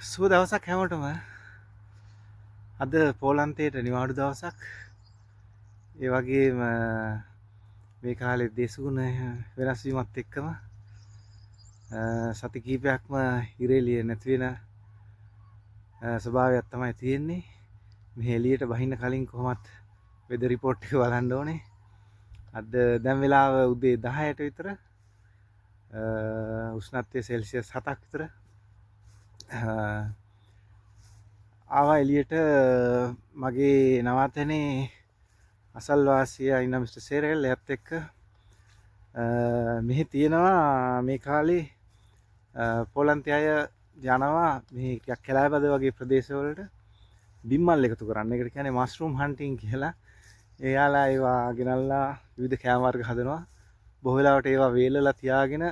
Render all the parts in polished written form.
සුබ දවසක් හැමෝටම. අද පෝලන්තයට නිවාඩු දවසක්. ඒ වගේම මේ කාලේ දේශගුණ වෙනස් වීමත් එක්කම සති කීපයක්ම ඉරේලිය නැති වෙන ස්වභාවයක් තමයි තියෙන්නේ. මේ එළියට බහින්න කලින් කොහොමත් වෙදර් රිපෝට් එක බලන්න ඕනේ. අද දැන් වෙලාව උදේ 10ට විතර. උෂ්ණත්වය සෙල්සියස් 7ක් විතර. ආවා එළියට මගේ නවාතැනේ අසල්වාසියා ඉන්න මිස්ටර් සේරෙල් එයත් එක්ක මෙහි තියෙනවා මේ කාලේ පෝලන්තය අය යනවා මේ කැලෑබද වගේ ප්‍රදේශවලට බිම්මල් එකතු කරන්න. ඒකට කියන්නේ මස්රූම් හන්ටින් කියලා. එයාලා ඒවා ගෙනල්ලා විවිධ කෑම වර්ග හදනවා. බොහෝ වෙලාවට ඒවා වේලලා තියාගෙන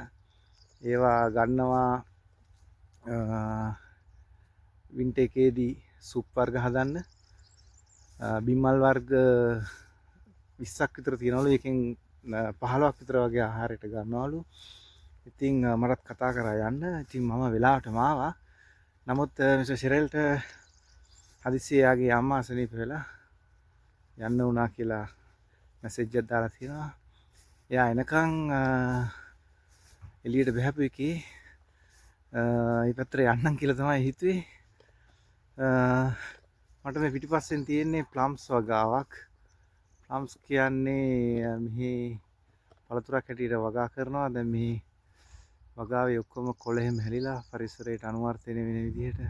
ඒවා ගන්නවා වින්ටර් එකේදී සුප් වර්ග හදන්න. බිම්මල් වර්ග 20ක් විතර තියෙනවලු. එකෙන් 15ක් විතර වගේ ආහාරයට ගන්නවලු. ඉතින් මටත් කතා කරා යන්න. ඉතින් මම වෙලාවටම ආවා. නමුත් මිස්ටර් ෂෙරල්ට හදිස්සියේ යාගේ අම්මා අසනීප වෙලා යන්න වුණා කියලා මැසේජ් එකක් දාලා තියෙනවා. එයා එනකන් එළියට බහැපු එකේ මේ පැත්තට යන්නම් කියලා තමයි හිතුවේ. මට මේ පිටිපස්සෙන් තියෙන්නේ ප්ලම්ස් වගාවක්. ප්ලම්ස් කියන්නේ මෙහි පළතුරක් හැටියට වගා කරනවා. දැන් මේ වගාවේ ඔක්කොම කොළ එහෙම හැලිලා පරිසරයට අනුවර්තනය වෙන විදිහට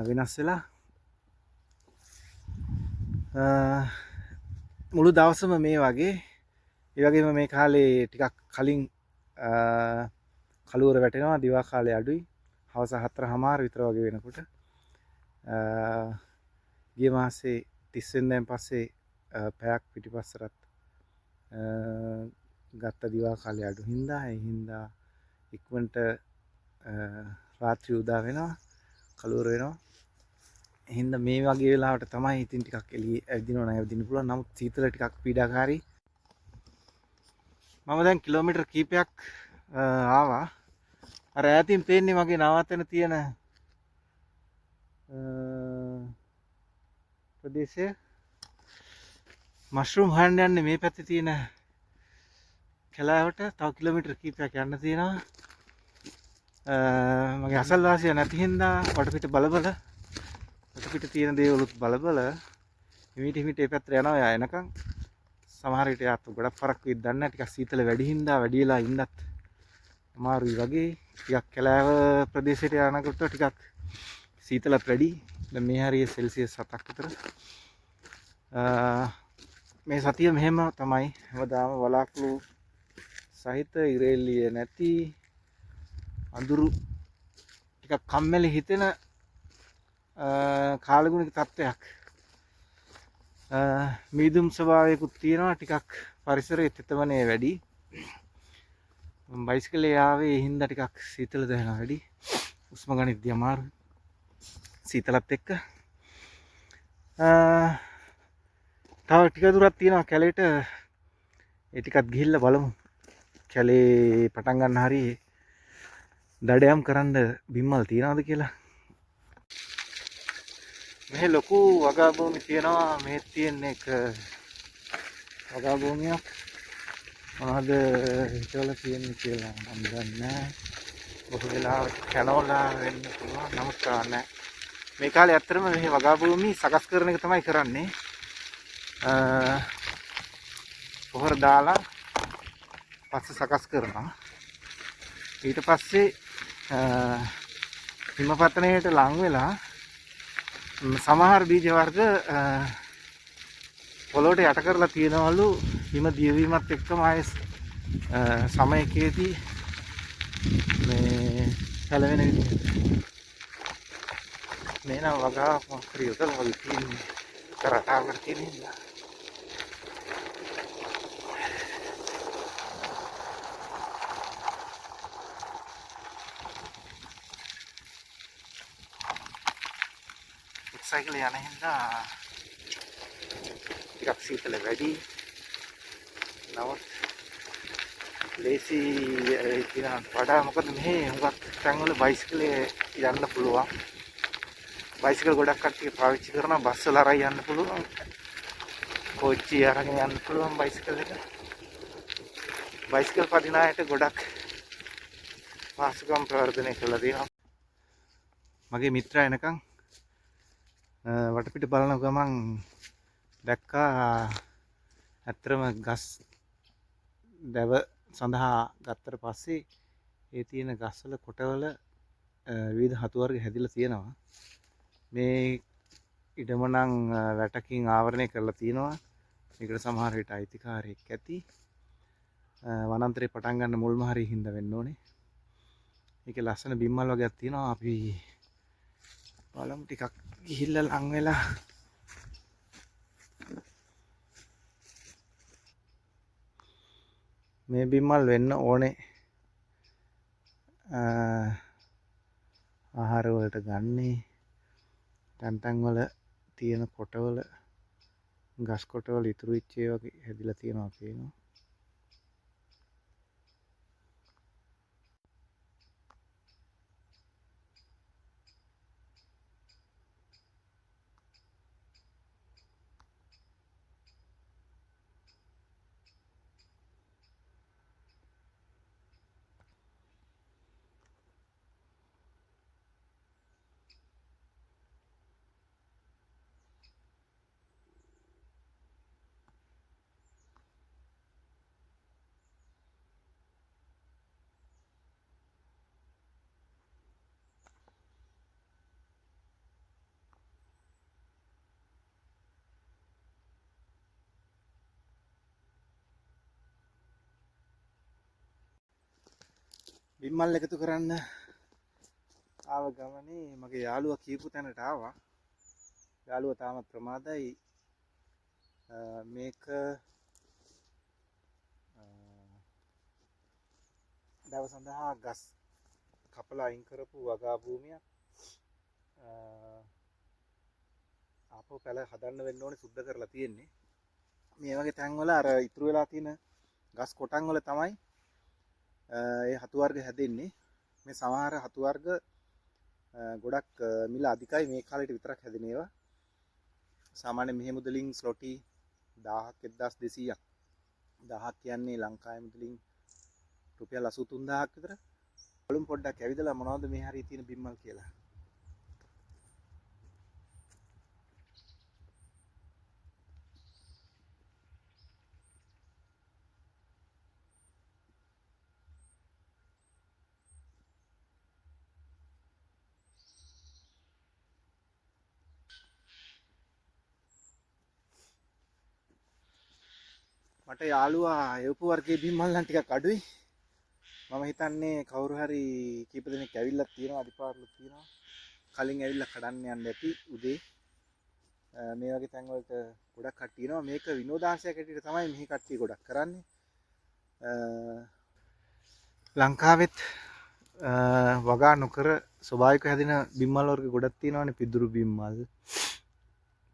වෙනස් වෙලා මුළු දවසම මේ වගේ. ඒ වගේම මේ කාලේ ටිකක් කලින් කළුවර වැටෙනවා. දිවා කාලේ අඩුයි. හවස 4:00 විතර වගේ වෙනකොට ගිය මාසේ 30 වෙනිදාන් පස්සේ පැයක් පිටිපස්සට ගත්ත දිවා කාලේ අඩු හින්දා ඒ හින්දා ඉක්මනට රාත්‍රී උදා වෙනවා, කළුවර වෙනවා. ඒ හින්දා මේ වගේ වෙලාවට තමයි ඉතින් ටිකක් එළිය ඇවිදිනවා නම් ඇවිදින්න පුළුවන්. නමුත් සීතල ටිකක් පීඩාකාරී. මම දැන් කිලෝමීටර් කීපයක් ආවා. අර ඈතින් පේන්නේ මගේ නවාතැන තියෙන ප්‍රදේශය. මෂ්රූම් හොයන්න යන්නේ මේ පැත්තේ තියෙන කැලෑවට. තව කිලෝමීටර් කීපයක් යන්න තියෙනවා. මගේ අසල්වාසියා නැති හින්දා වටපිට බලබල වටපිට තියෙන දේවලුත් බලබල හිමිට හිමිට ඒ පැත්තට යනවා. යා එනකන් සමහර විට යාත් ගොඩක් ෆරක් වෙයිද දන්නේ නැහැ. ටිකක් සීතල වැඩි හින්දා වැඩි වෙලා ඉන්නත් අමාරුයි වගේ. ටිකක් කැලෑව ප්‍රදේශයට යනකොට ටිකක් සීතලත් වැඩි. දැන් මේ හරිය සෙල්සියස් 7ක් විතර. මේ සතිය මෙහෙම තමයි. හැමදාම වලාකුළු සහිත ඉරේලිය නැති අඳුරු ටිකක් කම්මැලි හිතෙන කාලගුණික තත්ත්වයක්. මීදුම් ස්වභාවයකුත් තියෙනවා. ටිකක් පරිසරයේ තෙතමනය වැඩි. බයිසිකලේ ආවේ ඒ හින්දා ටිකක් සීතල දැනෙනවා වැඩි. උස්ම ගනිද්දී අමාරුයි සීතලත් එක්ක. තව ටික දුරක් තියෙනවා කැලේට. ඒ ටිකත් ගිහිල්ලා බලමු. කැලේ පටන් ගන්න හරිය දඩයම් කරන්න බිම්මල් තියනවද කියලා. මෙහි ලොකු වගා භූමි තියෙනවා. මේ තියෙන එක වගා භූමියක්. මොනවද හිතවල තියෙන්නේ කියලා මම දන්නේ නැහැ. බොහෝ වෙලාවට කැනෝලා වෙන්න පුළුවන්. නමුත් නැහැ. මේ කාලේ ඇත්තටම මේ වගා භූමි සකස් කරන එක තමයි කරන්නේ. පොහොර දාලා පස්සේ සකස් කරනවා. ඊට පස්සේ හිමපතනයට ලං වෙලා සමහර බීජ වර්ග පොළොවට යට කරලා තියෙනවලු. හිම දියවීමත් එක්කම ආයෙත් සමයකේදී මේ පැලවෙන විදිහට මේ නම් වගා මොකක්ද යොදලා වගේ තියෙන්නේ. කරටාවකට තියෙනවා. සයිකල් යන හින්දා ටිකක් සීතල වැඩි. නමුත් ලේසි කියන වඩා මොකද මෙහි හුඟක් තැන්වල බයිසිකලේ යන්න පුළුවන්. බයිසිකල් ගොඩක් කට්ටිය පාවිච්චි කරනවා. බස් වල අරන් යන්න පුළුවන්. කෝච්චි අරන් යන්න පුළුවන් බයිසිකල් එක. බයිසිකල් පදින අයට ගොඩක් පහසුකම් ප්‍රවර්ධනය කළා තියෙනවා. මගේ මිත්‍රා එනකන් වටපිට බලන ගමන් දැක්කා ඇත්තටම ගස් දැව සඳහා ගත්තට පස්සේ ඒ තියෙන ගස්වල කොටවල විවිධ හතු වර්ග හැදිලා තියෙනවා. මේ ඉඩම නම් වැටකින් ආවරණය කරලා තියෙනවා. මේකට සමහර විට අයිතිකාරයෙක් ඇති. වනාන්තරේ පටන් ගන්න මුල්ම හරිය හින්දා වෙන්න ඕනේ. මේකේ ලස්සන බිම්මල් වගේක් තියෙනවා. අපි බලමු ටිකක් ගිහිල්ලා ලං වෙලා. මේ බිම්මල් වෙන්න ඕනේ ආහාර වලට ගන්නේ තැන් තැන් වල තියෙන කොටවල ගස් කොටවල ඉතුරු වෙච්ච ඒවා හැදිලා තියෙනවා පේනවා. බිම්මල් එකතු කරන්න ආව ගමනේ මගේ යාළුවා කියපු තැනට ආවා. යාළුවා තාමත් ප්‍රමාදයි. මේක දව සඳහා ගස් කපලා අයින් කරපු වගා භූමියක්. ආපහු පැල හදන්න වෙන්න ඕනේ සුද්ධ කරලා තියෙන්නේ. මේ වගේ තැන්වල අර ඉතුරු වෙලා තියෙන ගස් කොටන් වල තමයි ඒ හතු වර්ග හැදෙන්නේ. මේ සමහර හතු වර්ග ගොඩක් මිල අධිකයි. මේ කාලේට විතරක් හැදෙන ඒවා. සාමාන්‍ය මෙහෙ මුදලින් ස්ලොටි 1000ක් 1200ක්. 1000ක් කියන්නේ ලංකාවේ මුදලින් රුපියල් 83000ක් විතර. බලමු පොඩ්ඩක් ඇවිදලා මොනවද මේ හරිය තියෙන බිම්මල් කියලා. මට යාළුවා එවපු වර්ගයේ බිම්මල් නම් ටිකක් අඩුයි. මම හිතන්නේ කවුරු හරි කීප දෙනෙක් ඇවිල්ලා තියෙනවා අඩිපාරලු තියෙනවා. කලින් ඇවිල්ලා කඩන්න යන්න ඇති උදේ. මේ වගේ තැන් වලට ගොඩක් කට්ටිය එනවා. මේක විනෝදාංශයක් හැටියට තමයි මෙහි කට්ටිය ගොඩක් කරන්නේ. ලංකාවෙත් වගා නොකර ස්වභාවික හැදෙන බිම්මල් වර්ග ගොඩක් තියෙනවානේ. පිදුරු බිම්මල්,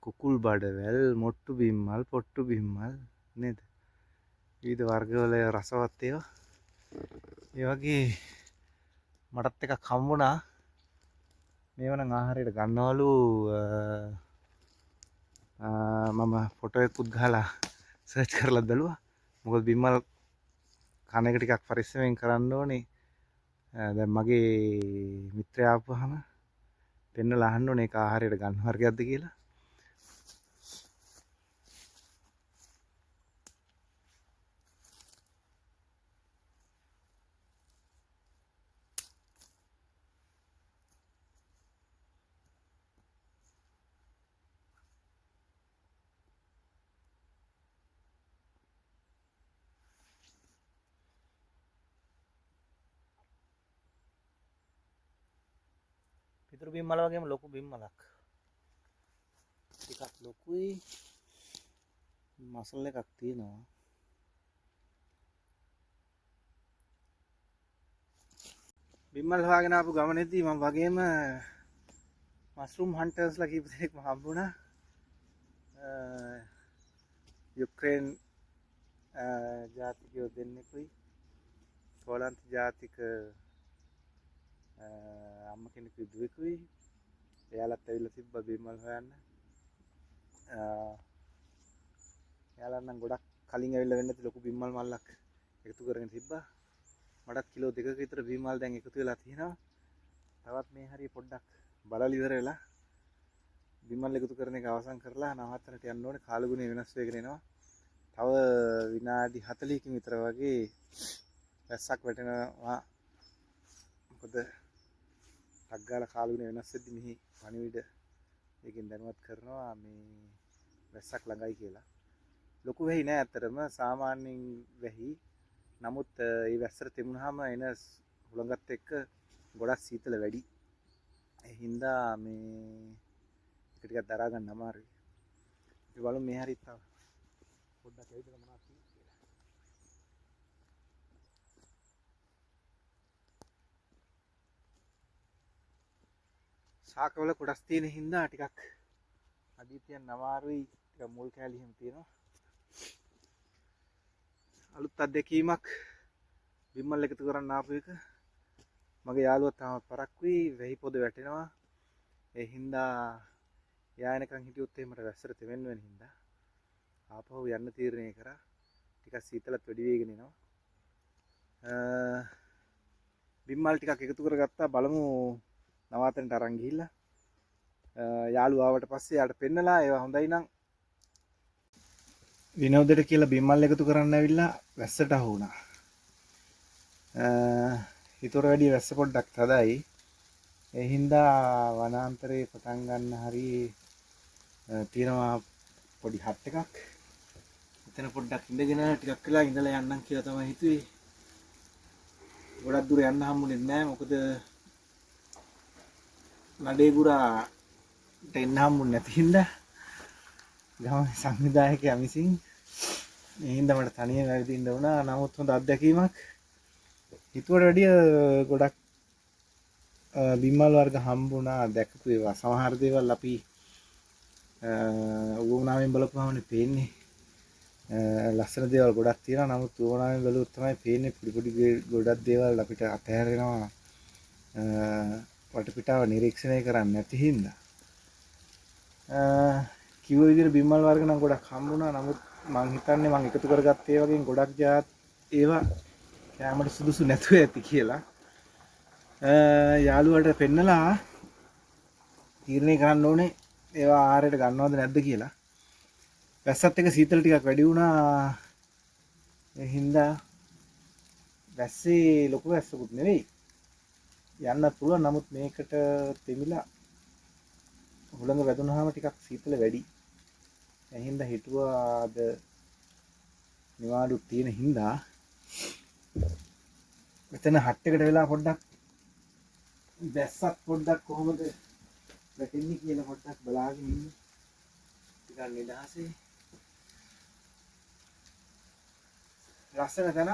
කුකුල් බඩවැල්, මොට්ටු බිම්මල්, පොට්ටු බිම්මල් නේද? විවිධ වර්ගවල රසවත් ඒවා. ඒ වගේ මටත් එකක් හම්බුණා. මේව නම් ආහාරයට ගන්නවලු. මම ෆොටෝ එකකුත් ගහලා සර්ච් කරලා බැලුවා. මොකද බිම්මල් කන එක ටිකක් පරිස්සමෙන් කරන්න ඕනේ. දැන් මගේ මිත්‍රයා ආපුවාම පෙන්නලා අහන්න ඕනේ ඒක ආහාරයට ගන්න වර්ගයක්ද කියලා. පිටුරු බිම්මල වගේම ලොකු බිම්මලක්. ටිකක් ලොකුයි. මසල් එකක් තියෙනවා. බිම්මල් හොයාගෙන ආපු ගමනේදී මම වගේම මස්රූම් හන්ටර්ස්ලා කීප දෙනෙක්ම හම්බුණා. යුක්‍රේන් ජාතිකයෝ දෙන්නෙකුයි පෝලන්ත ජාතික අම්ම කෙනෙකුයි දුවෙකුයි. එයාලත් ඇවිල්ලා තිබ්බා බිම්මල් හොයන්න. එයාලා නම් ගොඩක් කලින් ඇවිල්ලා වෙන්න ලොකු බිම්මල් මල්ලක් එකතු කරගෙන තිබ්බා. මටත් කිලෝ 2ක විතර බිම්මල් දැන් එකතු වෙලා තියෙනවා. තවත් මේ හරිය පොඩ්ඩක් බලලා ඉවර වෙලා බිම්මල් එකතු කරන එක අවසන් කරලා නවත්තන්නට යන්න ඕනේ. කාලගුණය වෙනස් වෙගෙන එනවා. තව විනාඩි 40කින් විතර වගේ වැස්සක් වැටෙනවා. මොකද ටක් ගාලා කාලගුණය වෙනස් වෙද්දි මෙහි පණිවිඩ ඒකෙන් දැනුවත් කරනවා මේ වැස්සක් ළඟයි කියලා. ලොකු වෙහි නෑ ඇත්තටම සාමාන්‍යයෙන් වෙහි. නමුත් මේ වැස්සට තෙමුනහම එන හුළඟත් එක්ක ගොඩක් සීතල වැඩි. ඒ හින්දා මේ ඒක ටිකක් දරා ගන්න අමාරුයි. අපි බලමු මේ හරිය තව පොඩ්ඩක් ඇවිදලා මොනවද තියෙන්නේ කියලා. ශාකවල කොටස් තියෙන හින්දා ටිකක් අඩිය තියන්න අමාරුයි. ටිකක් මුල් කෑලි එහෙම තියෙනවා. අලුත් අත්දැකීමක් බිම්මල් එකතු කරන්න ආපු එක. මගේ යාළුවා තාම පරක්කුයි වෙහි පොද වැටෙනවා. ඒ හින්දා එයා එනකන් හිටියොත් එහෙම වැස්සට තෙමෙන්න වෙන හින්දා ආපහු යන්න තීරණය කරා. ටිකක් සීතලත් වැඩි වෙගෙන එනවා. බිම්මල් ටිකක් එකතු කරගත්තා. බලමු නවාතනට අරන් ගිහිල්ලා යාළුවා ආවට පස්සේ යාට පෙන්නලා ඒවා හොඳයි නම් විනෝදෙට කියලා බිම්මල් එකතු කරන්න ඇවිල්ලා වැස්සට අහු වුණා. හිතුවට වැඩිය වැස්ස පොඩ්ඩක් තදයි. ඒ හින්දා වනාන්තරේ පටන් ගන්න හරි තියෙනවා පොඩි හට් එකක්. එතන පොඩ්ඩක් ඉඳගෙන ටිකක් වෙලා ඉඳලා යන්නම් කියලා තමයි හිතුවේ. ගොඩක් දුර යන්න හම්බුනේ නැහැ. මොකද නඩේ ගුරාට එන්න හම්බුනේ නැති හින්දා ගමේ සංවිධායකයා විසින් ඒ හින්දා මට තනියම ඇවිදින්න වුණා. නමුත් හොඳ අත්දැකීමක්. හිතුවට වැඩිය ගොඩක් බිම්මල් වර්ග හම්බුණා. දැකපු ඒවා සමහර දේවල් අපි උවමනාවෙන් බලපුවාමනේ පේන්නේ. ලස්සන දේවල් ගොඩක් තියෙනවා. නමුත් උවමනාවෙන් බැලුවොත් තමයි පේන්නේ පොඩි පොඩි ගොඩක් දේවල් අපිට අතහැරෙනවා. වටපිටාව නිරීක්ෂණය කරන්නේ නැති හින්දා. කිව්ව විදිහට බිම්මල් වර්ග නම් ගොඩක් හම්බුණා. නමුත් මං හිතන්නේ මං එකතු කරගත්ත ඒ වගේ ගොඩක් ජාත් ඒවා කැමරට සුදුසු නැතුව ඇති කියලා. යාළුවාට පෙන්නලා තීරණය කරන්න ඕනේ ඒවා ආහාරයට ගන්නවද නැද්ද කියලා. වැස්සත් එක සීතල ටිකක් වැඩි වුණා. ඒ හින්දා වැස්සේ ලොකු වැස්සකුත් නෙවෙයි. යන්නත් පුළුවන්. නමුත් මේකට තෙමිලා හුළඟ වැදුනහම ටිකක් සීතල වැඩි. ඒ හින්දා හිතුවා අද නිවාඩු තියෙන හින්දා මෙතන හට් එකට වෙලා පොඩ්ඩක් වැස්සක් පොඩ්ඩක් කොහොමද වැටෙන්නේ කියලා පොඩ්ඩක් බලාගෙන ඉන්න. ටිකක් නිදහසේ ලස්සන තැන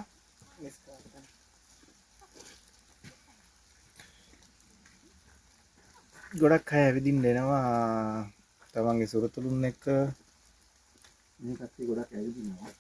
ගොඩක් අය ඇවිදින්න එනවා තමන්ගේ සුරතලුන් එක්ක. මේ කට්ටිය ගොඩක් ඇවිදිනවා.